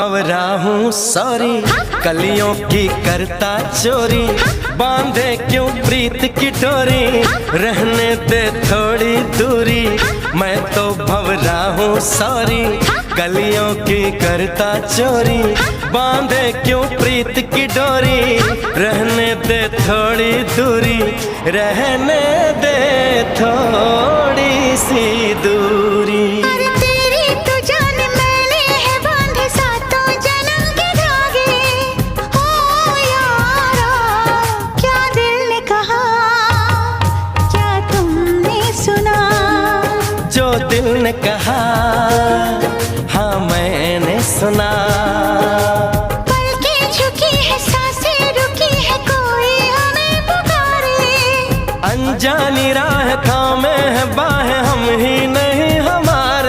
भंवरा हूँ सॉरी, कलियों की करता चोरी, बांधे क्यों प्रीत की डोरी, रहने दे थोड़ी दूरी। मैं तो भंवरा हूँ सॉरी, कलियों की करता चोरी, बांधे क्यों प्रीत की डोरी, रहने दे थोड़ी दूरी, रहने दे थोड़ी सी दूरी। जो दिल ने कहा हाँ मैंने सुना।